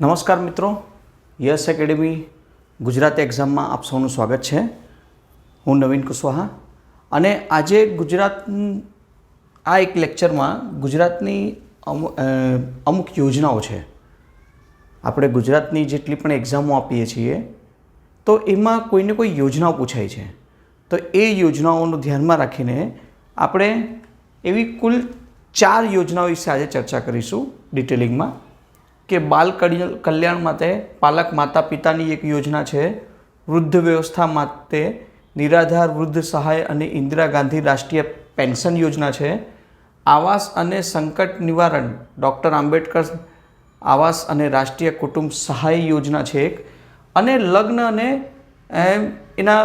નમસ્કાર મિત્રો, yes academy Gujarat એક્ઝામમાં આપ સૌનું સ્વાગત છે। હું નવીન કુશવાહા અને આજે આ એક લેક્ચરમાં ગુજરાતની અમુક યોજનાઓ છે। આપણે ગુજરાતની જેટલી પણ એક્ઝામો આપીએ છીએ તો એમાં કોઈને કોઈ યોજનાઓ પૂછાય છે, તો એ યોજનાઓનું ધ્યાનમાં રાખીને આપણે એવી કુલ 4 યોજનાઓ વિશે આજે ચર્ચા કરીશું ડિટેલિંગમાં। કે બાલ કલ્યાણ માટે પાલક માતા પિતાની એક યોજના છે, વૃદ્ધ વ્યવસ્થા માટે નિરાધાર વૃદ્ધ સહાય અને ઇન્દિરા ગાંધી રાષ્ટ્રીય પેન્શન યોજના છે, આવાસ અને સંકટ નિવારણ ડૉક્ટર આંબેડકર આવાસ અને રાષ્ટ્રીય કુટુંબ સહાય યોજના છે એક, અને લગ્ન અને એના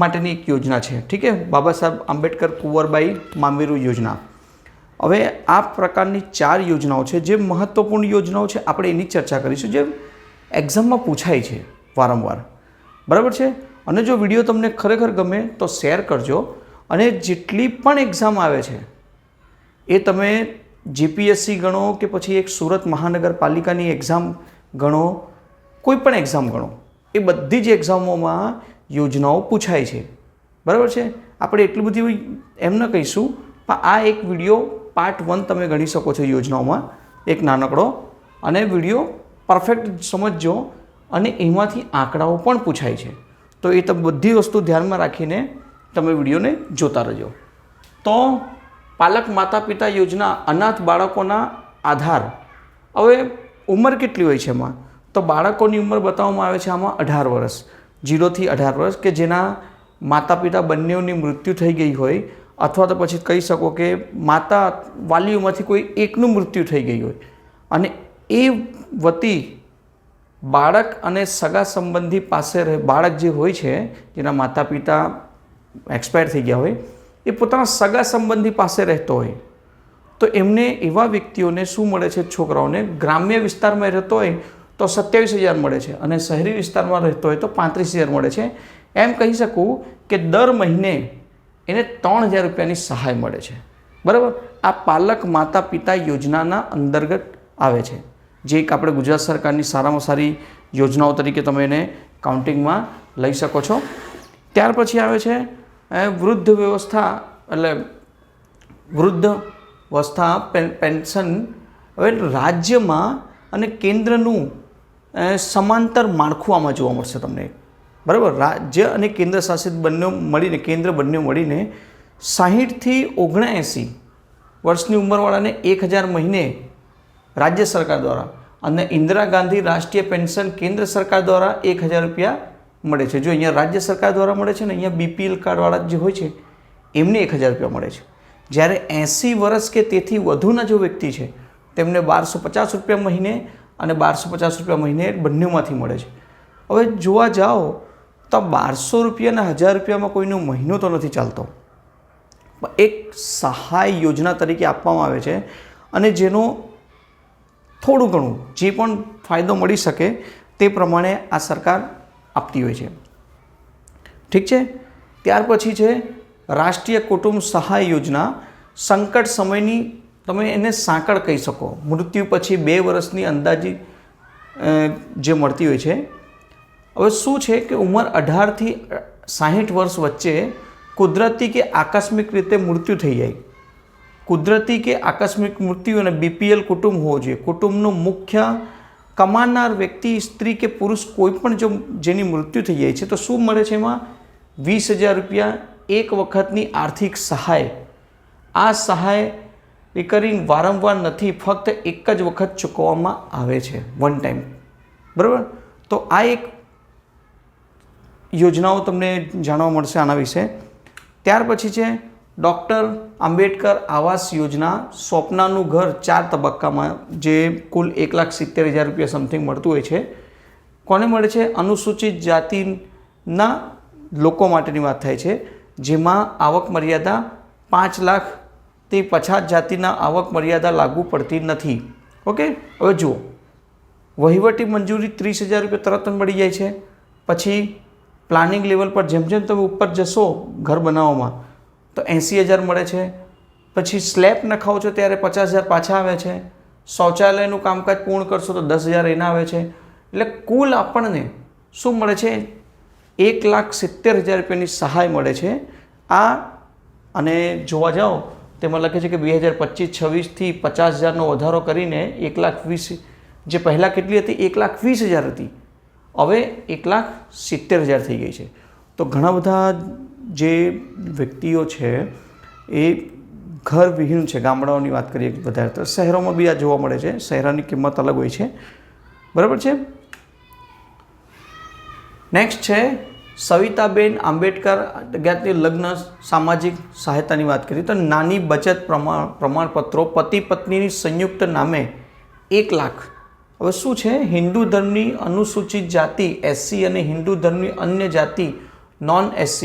માટેની એક યોજના છે, ઠીક છે, બાબા સાહેબ આંબેડકર કુંવરબાઈ મામેરુ યોજના। હવે આ પ્રકારની 4 યોજનાઓ છે જે મહત્ત્વપૂર્ણ યોજનાઓ છે, આપણે એની ચર્ચા કરીશું જે એક્ઝામમાં પૂછાય છે વારંવાર, બરાબર છે। અને જો વિડીયો તમને ખરેખર ગમે તો શેર કરજો, અને જેટલી પણ એક્ઝામ આવે છે એ તમે જીપીએસસી ગણો કે પછી એક સુરત મહાનગરપાલિકાની એક્ઝામ ગણો, કોઈ પણ એક્ઝામ ગણો, એ બધી જ એક્ઝામોમાં યોજનાઓ પૂછાય છે, બરાબર છે। આપણે એટલું બધી એમ ન કહીશું, પણ આ એક વિડીયો પાર્ટ 1 તમે ગણી શકો છો યોજનાઓમાં, એક નાનકડો, અને વિડીયો પરફેક્ટ સમજજો, અને એમાંથી આંકડાઓ પણ પૂછાય છે, તો એ તમે બધી વસ્તુ ધ્યાનમાં રાખીને તમે વિડીયોને જોતા રહેજો। તો પાલક માતા પિતા યોજના, અનાથ બાળકોના આધાર। હવે ઉંમર કેટલી હોય છે એમાં? તો બાળકોની ઉંમર બતાવવામાં આવે છે આમાં 18 વર્ષ, 0 થી 18 વર્ષ, કે જેના માતા પિતા બંનેઓની મૃત્યુ થઈ ગઈ હોય, અથવા તો પછી કહી શકો કે માતા વાલીઓમાંથી કોઈ એકનું મૃત્યુ થઈ ગયું હોય, અને એ વતી બાળક અને સગા સંબંધી પાસે રહે, બાળક જે હોય છે જેના માતા પિતા એક્સપાયર થઈ ગયા હોય, એ પોતાના સગા સંબંધી પાસે રહેતો હોય, તો એમને એવા વ્યક્તિઓને શું મળે છે? છોકરાઓને ગ્રામ્ય વિસ્તારમાં રહેતો હોય તો 27,000 મળે છે, અને શહેરી વિસ્તારમાં રહેતો હોય તો 35,000 મળે છે। એમ કહી શકું કે દર મહિને એને 3,000 રૂપિયાની સહાય મળે છે, બરાબર। આ પાલક માતા પિતા યોજનાના અંતર્ગત આવે છે, જે એક આપણે ગુજરાત સરકારની સારામાં સારી યોજનાઓ તરીકે તમે એને કાઉન્ટિંગમાં લઈ શકો છો। ત્યાર પછી આવે છે વૃદ્ધ વ્યવસ્થા, એટલે વૃદ્ધાવસ્થા પેન્શન। હવે રાજ્યમાં અને કેન્દ્રનું સમાંતર માળખું આમાં જોવા મળશે તમને, બરાબર। રાજ્ય અને કેન્દ્ર શાસિત બંને મળીને, કેન્દ્ર બંને મળીને 60 થી 79 વર્ષની ઉંમરવાળાને 1,000 મહિને રાજ્ય સરકાર દ્વારા, અને ઇન્દિરા ગાંધી રાષ્ટ્રીય પેન્શન કેન્દ્ર સરકાર દ્વારા 1,000 રૂપિયા મળે છે। જો અહીંયા રાજ્ય સરકાર દ્વારા મળે છે ને, અહીંયા બીપીએલ કાર્ડવાળા જે હોય છે એમને 1,000 રૂપિયા મળે છે। જ્યારે 80 વર્ષ કે તેથી વધુના જો વ્યક્તિ છે તેમને 1,250 રૂપિયા મહિને અને 1,250 રૂપિયા મહિને બંનેમાંથી મળે છે। હવે જોવા જાઓ તો 1,200 રૂપિયા અને 1,000 રૂપિયામાં કોઈનો મહિનો તો નથી ચાલતો, એક સહાય યોજના તરીકે આપવામાં આવે છે, અને જેનો થોડું ઘણું જે પણ ફાયદો મળી શકે તે પ્રમાણે આ સરકાર આપતી હોય છે, ઠીક છે। ત્યાર પછી છે રાષ્ટ્રીય કુટુંબ સહાય યોજના। સંકટ સમયની તમે એને સાંકળ કહી શકો, મૃત્યુ પછી 2 વર્ષની અંદાજી જે મળતી હોય છે। હવે શું છે કે ઉંમર 18 થી 60 વર્ષ વચ્ચે કુદરતી કે આકસ્મિક રીતે મૃત્યુ થઈ જાય, કુદરતી કે આકસ્મિક મૃત્યુ, અને બીપીએલ કુટુંબ હોવો જોઈએ। કુટુંબનો મુખ્ય કમાનાર વ્યક્તિ, સ્ત્રી કે પુરુષ કોઈ પણ જો જેની મૃત્યુ થઈ જાય છે તો શું મળે છે? એમાં 20,000 રૂપિયા એક વખતની આર્થિક સહાય। આ સહાય રિકરિંગ વારંવાર નથી, ફક્ત એક જ વખત ચૂકવવામાં આવે છે, વન ટાઈમ, બરાબર। તો આ એક યોજનાઓ તમને જાણવા મળશે આના વિશે। ત્યાર પછી છે ડૉક્ટર આંબેડકર આવાસ યોજના, સ્વપ્નાનું ઘર 4 તબક્કામાં, જે કુલ 1,70,000 રૂપિયા સમથિંગ મળતું હોય છે। કોને મળે છે? અનુસૂચિત જાતિના લોકો માટેની વાત થાય છે, જેમાં આવક મર્યાદા 5 લાખથી પછાત જાતિના આવક મર્યાદા લાગુ પડતી નથી, ઓકે। હવે જુઓ, વહીવટી મંજૂરી 30,000 રૂપિયા તરત જ મળી જાય છે। પછી પ્લાનિંગ લેવલ પર જેમ જેમ તમે ઉપર જશો ઘર બનાવવામાં તો 80,000 મળે છે। પછી સ્લેબ નખાવો છો ત્યારે 50,000 પાછા આવે છે। શૌચાલયનું કામકાજ પૂર્ણ કરશો તો 10,000 એના આવે છે. એટલે કુલ આપણને શું મળે છે? 1,70,000 રૂપિયાની સહાય મળે છે. આ અને જોવા જાઓ તેમાં લખે છે કે 2025-26થી 50,000નો વધારો કરીને 1,20,000, જે પહેલાં કેટલી હતી? 1,20,000 હતી, હવે 1,70,000 થઈ ગઈ છે. તો ઘણા બધા જે વ્યક્તિઓ છે એ ઘર વિહીન છે. ગામડાઓની વાત કરીએ વધારે તો, શહેરોમાં બી આ જોવા મળે છે. શહેરોની કિંમત અલગ હોય છે, બરાબર છે. નેક્સ્ટ છે સવિતાબેન આંબેડકર જ્ઞાતિ લગ્ન સામાજિક સહાયતાની વાત કરીએ તો નાની બચત પ્રમાણપત્રો પતિ પત્નીની સંયુક્ત નામે 1 લાખ. હવે શું છે? હિન્દુ ધર્મની અનુસૂચિત જાતિ SC અને હિન્દુ ધર્મની અન્ય જાતિ નોન SC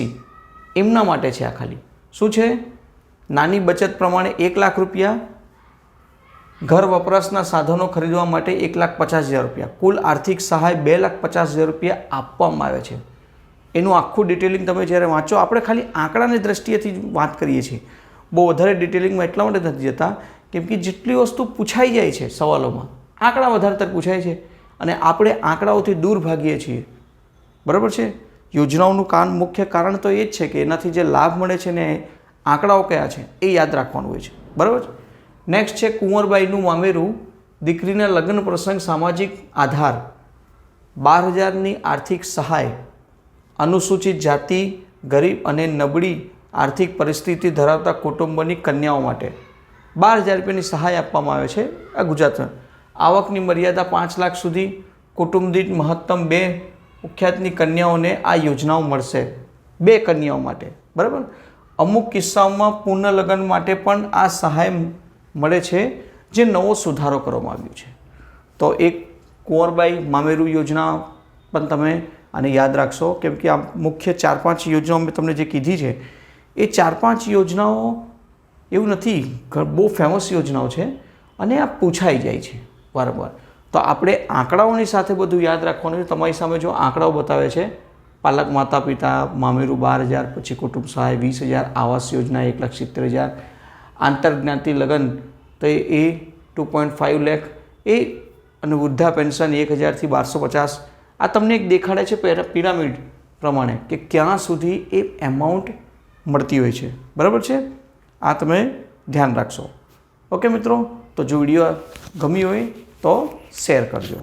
એમના માટે છે. આ ખાલી શું છે? નાની બચત પ્રમાણે 1 લાખ રૂપિયા, ઘર વપરાશના સાધનો ખરીદવા માટે 1,50,000 રૂપિયા, કુલ આર્થિક સહાય 2,50,000 રૂપિયા આપવામાં આવે છે. એનું આખું ડિટેલિંગ તમે જ્યારે વાંચો, આપણે ખાલી આંકડાની દ્રષ્ટિએથી વાત કરીએ છીએ, બહુ વધારે ડિટેલિંગમાં એટલા માટે નથી જતા કેમ કે જેટલી વસ્તુ પૂછાઈ જાય છે સવાલોમાં, આંકડા વધારેતર પૂછાય છે અને આપણે આંકડાઓથી દૂર ભાગીએ છીએ, બરાબર છે. યોજનાઓનું મુખ્ય કારણ તો એ જ છે કે એનાથી જે લાભ મળે છે ને આંકડાઓ કયા છે એ યાદ રાખવાનું હોય છે, બરાબર. નેક્સ્ટ છે કુંવરબાઈનું મામેરું, દીકરીના લગ્ન પ્રસંગ સામાજિક આધાર 12,000ની આર્થિક સહાય, અનુસૂચિત જાતિ, ગરીબ અને નબળી આર્થિક પરિસ્થિતિ ધરાવતા કુટુંબોની કન્યાઓ માટે 12,000 રૂપિયાની સહાય આપવામાં આવે છે. આ ગુજરાતમાં આવકની મર્યાદા 5 લાખ સુધી, કુટુંબ દીઠ મહત્તમ 2 મુખ્યાતની કન્યાઓને આ યોજનાઓ મળશે, 2 કન્યાઓ માટે, બરાબર. અમુક કિસ્સાઓમાં પૂર્ણ લગ્ન માટે પણ આ સહાય મળે છે, જે નવો સુધારો કરવામાં આવ્યો છે. તો એક કુંવરબાઈ મામેરું યોજના પણ તમે આને યાદ રાખશો કેમ કે આ મુખ્ય 4-5 યોજનાઓ મેં તમને જે કીધી છે એ 4-5 યોજનાઓ એવું નથી, બહુ ફેમસ યોજનાઓ છે અને આ પૂછાઈ જાય છે વારંવાર. તો આપણે આંકડાઓની સાથે બધું યાદ રાખવાનું છે. તમારી સામે જો આંકડાઓ બતાવે છે, પાલક માતા પિતા મામેરું 12,000, પછી કુટુંબ સહાય 20,000, આવાસ યોજના 1,70,000, આંતરજ્ઞાતિ લગ્ન તો એ 2.5 લાખ એ, અને વૃદ્ધા પેન્શન 1,000થી 1,250. આ તમને એક દેખાડે છે પિરામિડ પ્રમાણે કે ક્યાં સુધી એ એમાઉન્ટ મળતી હોય છે, બરાબર છે. આ તમે ધ્યાન રાખશો. ઓકે મિત્રો, તો જો વિડીયો ગમી હોય તો શેર કરજો.